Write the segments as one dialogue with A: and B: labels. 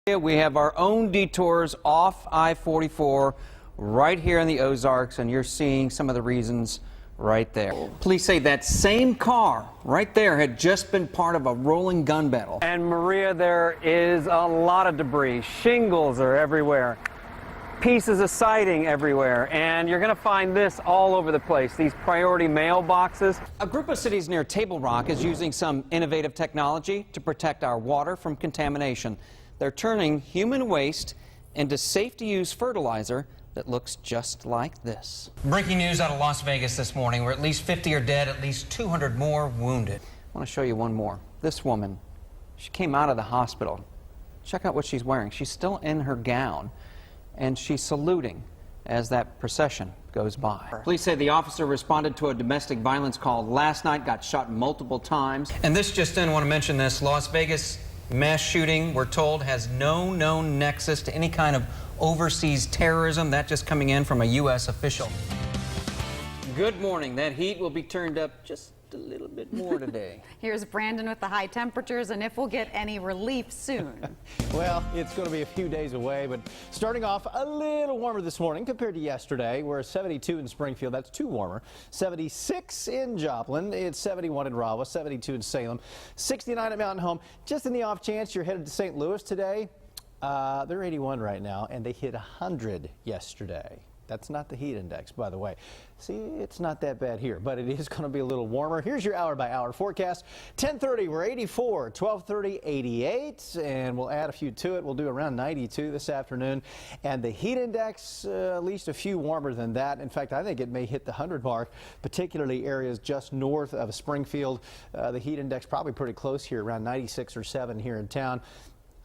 A: We have our own detours off I-44 right here in the Ozarks, and you're seeing some of the reasons right there. Police say that same car right there had just been part of a rolling gun battle.
B: And Maria, there is a lot of debris. Shingles are everywhere. Pieces of siding everywhere, and you're going to find this all over the place, these priority mailboxes.
A: A group of cities near Table Rock is using some innovative technology to protect our water from contamination. They're turning human waste into safe-to-use fertilizer that looks just like this. Breaking news out of Las Vegas this morning, where at least 50 are dead, at least 200 more wounded. I want to show you one more. This woman, she came out of the hospital. Check out what she's wearing. She's still in her gown, and she's saluting as that procession goes by. Police say the officer responded to a domestic violence call last night, got shot multiple times. And this just in, I want to mention this, Las Vegas mass shooting, we're told, has no known nexus to any kind of overseas terrorism. That just coming in from a U.S. official. Good morning. That heat will be turned up just a little bit more today.
C: Here's Brandon with the high temperatures and if we'll get any relief soon.
D: Well, it's going to be a few days away, but starting off a little warmer this morning compared to yesterday. We're 72 in Springfield. That's 2 warmer. 76 in Joplin. It's 71 in Rahwah, 72 in Salem, 69 at Mountain Home. Just in the off chance you're headed to St. Louis today, they're 81 right now, and they hit 100 yesterday. That's not the heat index, by the way. See, it's not that bad here, but it is going to be a little warmer. Here's your hour-by-hour forecast. 10:30, we're 84. 12:30, 88, and we'll add a few to it. We'll do around 92 this afternoon. And the heat index, at least a few warmer than that. In fact, I think it may hit the 100 mark, particularly areas just north of Springfield. The heat index probably pretty close here, around 96 or 7 here in town.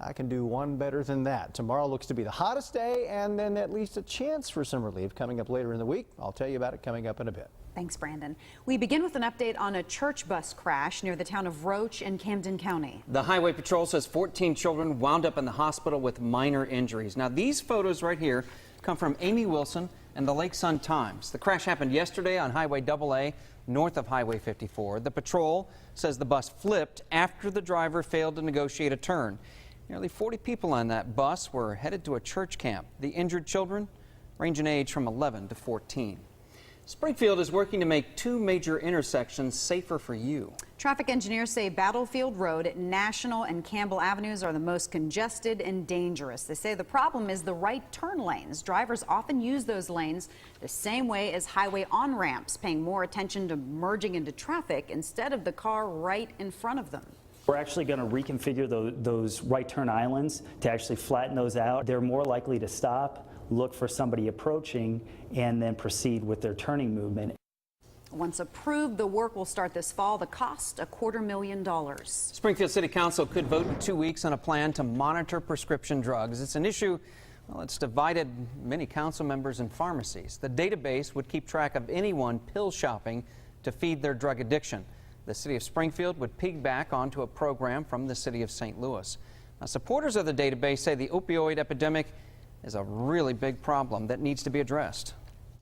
D: I can do one better than that. Tomorrow looks to be the hottest day, and then at least a chance for some relief coming up later in the week. I'll tell you about it coming up in a bit.
C: Thanks, Brandon. We begin with an update on a church bus crash near the town of Roach in Camden County.
A: The Highway Patrol says 14 children wound up in the hospital with minor injuries. Now, these photos right here come from Amy Wilson and the Lake Sun Times. The crash happened yesterday on Highway AA, north of Highway 54. The patrol says the bus flipped after the driver failed to negotiate a turn. Nearly 40 people on that bus were headed to a church camp. The injured children range in age from 11 to 14. Springfield is working to make 2 major intersections safer for you.
C: Traffic engineers say Battlefield Road, National, and Campbell Avenues are the most congested and dangerous. They say the problem is the right turn lanes. Drivers often use those lanes the same way as highway on-ramps, paying more attention to merging into traffic instead of the car right in front of them.
E: We're actually going to reconfigure those right turn islands to actually flatten those out. They're more likely to stop, look for somebody approaching, and then proceed with their turning movement.
C: Once approved, the work will start this fall. The cost, $250,000.
A: Springfield City Council could vote in 2 weeks on a plan to monitor prescription drugs. It's an issue, well, it's divided many council members and pharmacies. The database would keep track of anyone pill shopping to feed their drug addiction. The city of Springfield would piggyback onto a program from the city of St. Louis. Now, supporters of the database say the opioid epidemic is a really big problem that needs to be addressed.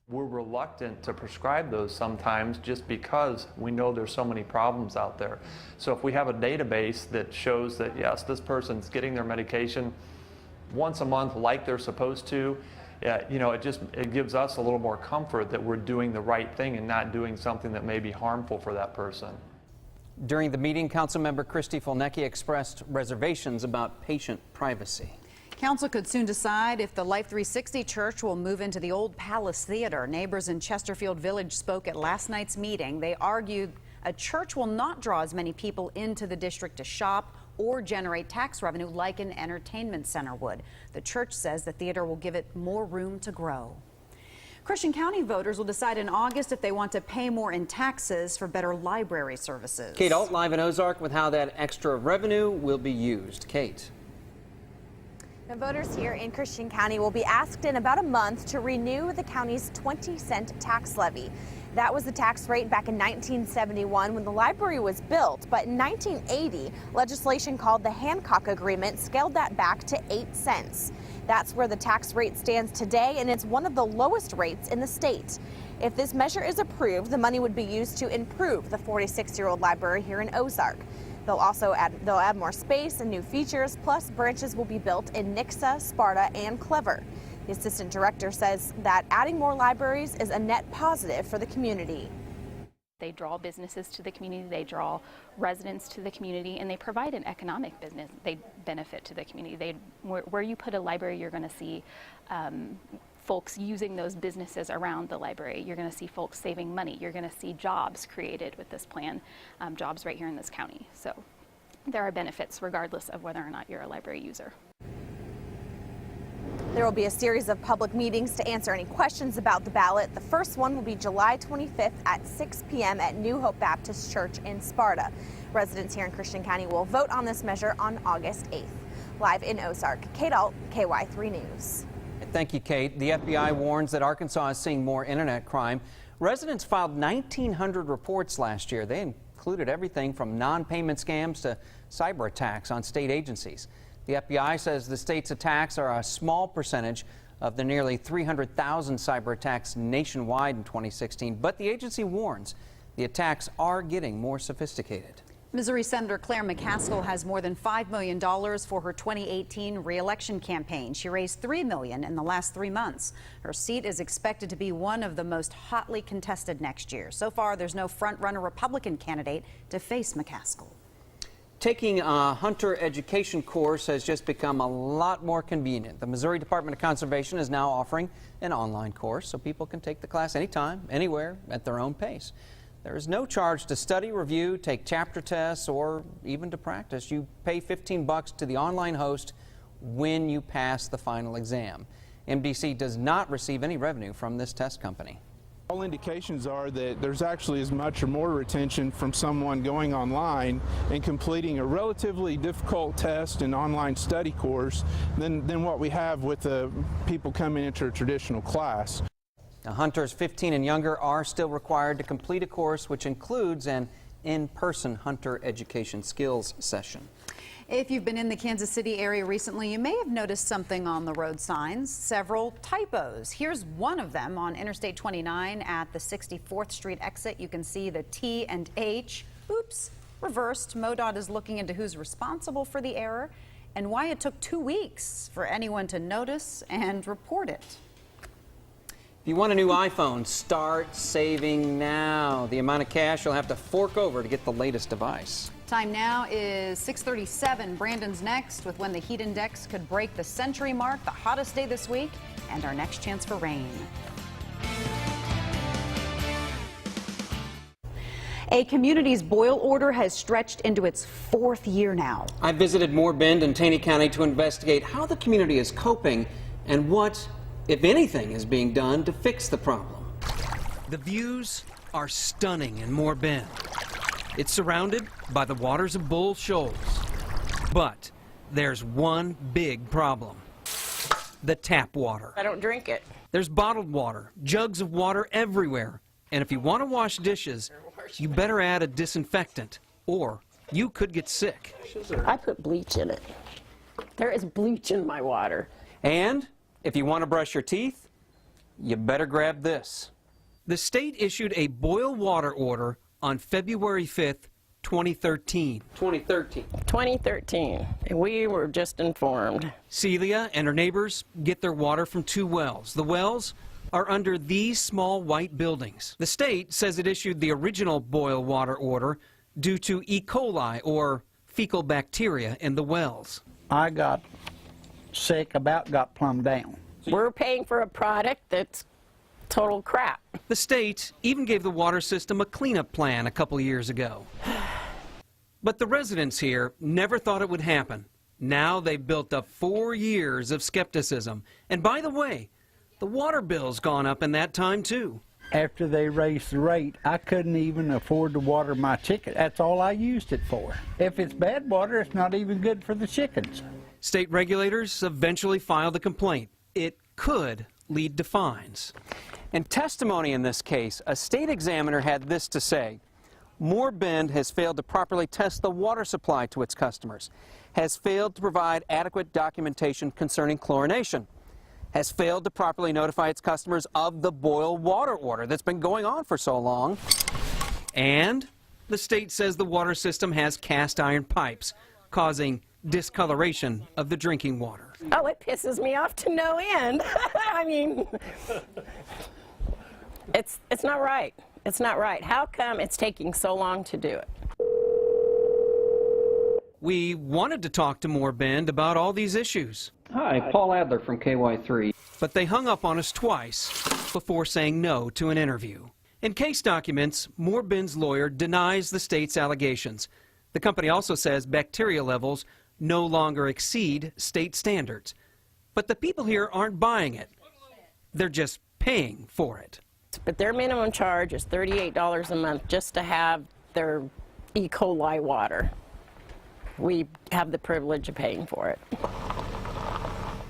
F: We're reluctant to prescribe those sometimes just because we know there's so many problems out there. So if we have a database that shows that, yes, this person's getting their medication once a month like they're supposed to, it gives us a little more comfort that we're doing the right thing and not doing something that may be harmful for that person.
A: During the meeting, Councilmember Christy Folnecki expressed reservations about patient privacy.
C: Council could soon decide if the Life 360 Church will move into the old Palace Theater. Neighbors in Chesterfield Village spoke at last night's meeting. They argued a church will not draw as many people into the district to shop or generate tax revenue like an entertainment center would. The church says the theater will give it more room to grow. Christian County voters will decide in August if they want to pay more in taxes for better library services.
A: Kate Alt live in Ozark with how that extra revenue will be used. Kate.
G: Now, voters here in Christian County will be asked in about a month to renew the county's 20-cent tax levy. That was the tax rate back in 1971 when the library was built, but in 1980, legislation called the Hancock Agreement scaled that back to 8 cents. That's where the tax rate stands today, and it's one of the lowest rates in the state. If this measure is approved, the money would be used to improve the 46-year-old library here in Ozark. They'll add more space and new features, plus branches will be built in Nixa, Sparta, and Clever. The assistant director says that adding more libraries is a net positive for the community.
H: They draw businesses to the community, they draw residents to the community, and they provide an economic benefit to the community. Where you put a library, you're going to see folks using those businesses around the library. You're going to see folks saving money. You're going to see jobs created with this plan, jobs right here in this county. So there are benefits regardless of whether or not you're a library user.
G: There will be a series of public meetings to answer any questions about the ballot. The first one will be July 25th at 6 p.m. at New Hope Baptist Church in Sparta. Residents here in Christian County will vote on this measure on August 8th. Live in Ozarks, Kate Alt, KY3 News.
A: Thank you, Kate. The FBI warns that Arkansas is seeing more internet crime. Residents filed 1,900 reports last year. They included everything from non-payment scams to cyber attacks on state agencies. The FBI says the state's attacks are a small percentage of the nearly 300,000 cyber attacks nationwide in 2016, but the agency warns the attacks are getting more sophisticated.
C: Missouri Senator Claire McCaskill has more than $5 million for her 2018 re-election campaign. She raised $3 million in the last 3 months. Her seat is expected to be one of the most hotly contested next year. So far, there's no front-runner Republican candidate to face McCaskill.
A: Taking a hunter education course has just become a lot more convenient. The Missouri Department of Conservation is now offering an online course so people can take the class anytime, anywhere, at their own pace. There is no charge to study, review, take chapter tests, or even to practice. You pay $15 to the online host when you pass the final exam. MDC does not receive any revenue from this test company.
I: All indications are that there's actually as much or more retention from someone going online and completing a relatively difficult test and online study course than what we have with the people coming into a traditional class.
A: Now, hunters 15 and younger are still required to complete a course which includes an in-person hunter education skills session.
C: If you've been in the Kansas City area recently, you may have noticed something on the road signs, several typos. Here's one of them on Interstate 29 at the 64th Street exit. You can see the T and H, oops, reversed. MoDOT is looking into who's responsible for the error and why it took 2 weeks for anyone to notice and report it.
A: If you want a new iPhone, start saving now. The amount of cash you'll have to fork over to get the latest device.
C: Time now is 6:37. Brandon's next with when the heat index could break the century mark, the hottest day this week, and our next chance for rain. A community's boil order has stretched into its 4th year now.
A: I visited Moore Bend and Taney County to investigate how the community is coping and what, if anything, is being done to fix the problem. The views are stunning in Moore Bend. It's surrounded by the waters of Bull Shoals. But there's one big problem. The tap water.
J: I don't drink it.
A: There's bottled water, jugs of water everywhere. And if you want to wash dishes, you better add a disinfectant, or you could get sick.
J: I put bleach in it. There is bleach in my water.
A: And if you want to brush your teeth, you better grab this. The state issued a boil water order on February 5th, 2013. 2013.
J: We were just informed.
A: Celia and her neighbors get their water from 2 wells. The wells are under these small white buildings. The state says it issued the original boil water order due to E. coli, or fecal bacteria, in the wells.
K: I got sick, about got plumb down.
J: We're paying for a product that's total crap.
A: The state even gave the water system a cleanup plan a couple years ago. But the residents here never thought it would happen. Now they've built up 4 years of skepticism. And by the way, the water bill's gone up in that time too.
K: After they raised the rate, I couldn't even afford to water my chicken. That's all I used it for. If it's bad water, it's not even good for the chickens.
A: State regulators eventually filed a complaint. It could lead to fines. In testimony in this case, a state examiner had this to say: Moore Bend has failed to properly test the water supply to its customers, has failed to provide adequate documentation concerning chlorination, has failed to properly notify its customers of the boil water order that's been going on for so long, and The state says the water system has cast iron pipes, causing discoloration of the drinking water.
J: Oh, it pisses me off to no end. I mean, it's not right. It's not right. How come it's taking so long to do it?
A: We wanted to talk to Moore Bend about all these issues.
L: Hi, Paul Adler from KY3.
A: But they hung up on us twice before saying no to an interview. In case documents, Moore Bend's lawyer denies the state's allegations. The company also says bacteria levels no longer exceed state standards. But the people here aren't buying it. They're just paying for it.
J: But their minimum charge is $38 a month just to have their E. coli water. We have the privilege of paying for it.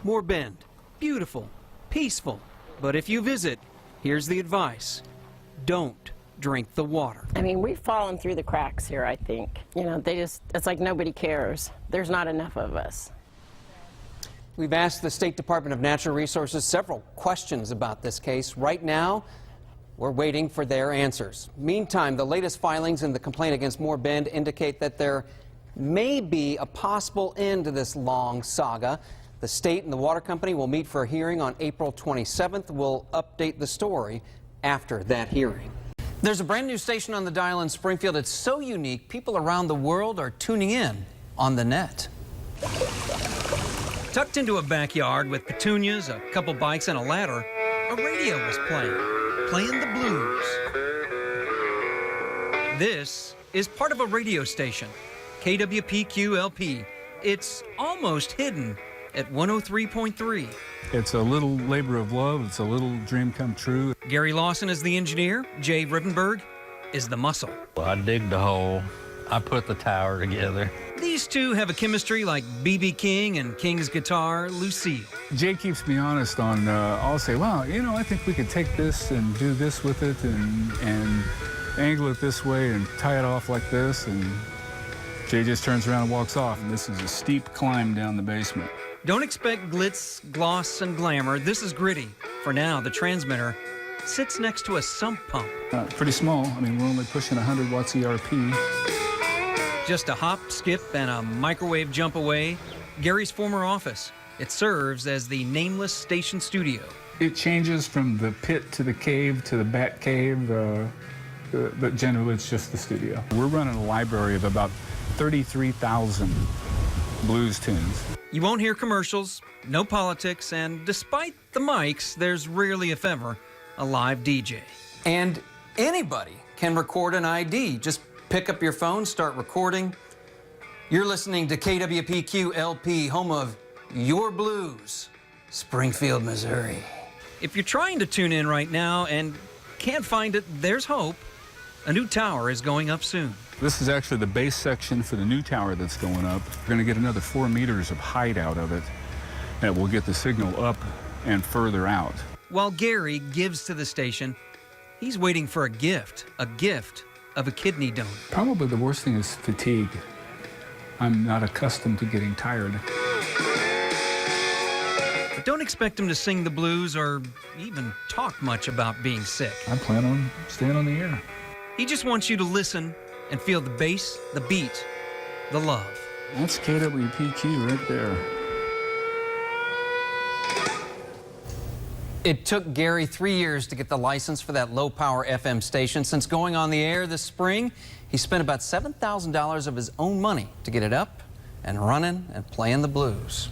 A: Moore Bend, beautiful, peaceful. But if you visit, here's the advice. Don't drink the water.
J: I mean, we've fallen through the cracks here, I think. You know, it's like nobody cares. There's not enough of us.
A: We've asked the State Department of Natural Resources several questions about this case. Right now, we're waiting for their answers. Meantime, the latest filings in the complaint against Moore Bend indicate that there may be a possible end to this long saga. The state and the water company will meet for a hearing on April 27th. We'll update the story after that hearing. There's a brand new station on the dial in Springfield. It's so unique, people around the world are tuning in on the net. Tucked into a backyard with petunias, a couple bikes, and a ladder, a radio was playing the blues. This is part of a radio station, KWPQ-LP. It's almost hidden at 103.3.
M: It's a little labor of love. It's a little dream come true.
A: Gary Lawson is the engineer. Jay Rivenberg is the muscle.
N: Well, I dig the hole. I put the tower together.
A: These two have a chemistry like B.B. King and King's guitar, Lucille.
M: Jay keeps me honest on, I'll say, well, you know, I think we could take this and do this with it and angle it this way and tie it off like this. And Jay just turns around and walks off. And this is a steep climb down the basement.
A: Don't expect glitz, gloss, and glamour. This is gritty. For now, the transmitter sits next to a sump pump.
M: Pretty small. I mean, we're only pushing 100 watts ERP.
A: Just a hop, skip, and a microwave jump away, Gary's former office. It serves as the nameless station studio.
M: It changes from the pit to the cave to the bat cave, but generally it's just the studio. We're running a library of about 33,000 blues tunes.
A: You won't hear commercials, no politics, and despite the mics, there's rarely, if ever, a live DJ. And anybody can record an ID. Just pick up your phone, start recording. You're listening to KWPQ-LP, home of your blues, Springfield, Missouri. If you're trying to tune in right now and can't find it, there's hope. A new tower is going up soon.
M: This is actually the base section for the new tower that's going up. We're going to get another 4 meters of height out of it, and we'll get the signal up and further out.
A: While Gary gives to the station, he's waiting for a gift of a kidney donor.
M: Probably the worst thing is fatigue. I'm not accustomed to getting tired.
A: But don't expect him to sing the blues or even talk much about being sick.
M: I plan on staying on the air.
A: He just wants you to listen and feel the bass, the beat, the love.
M: That's KWPQ right there.
A: It took Gary 3 years to get the license for that low-power FM station. Since going on the air this spring, he spent about $7,000 of his own money to get it up and running and playing the blues.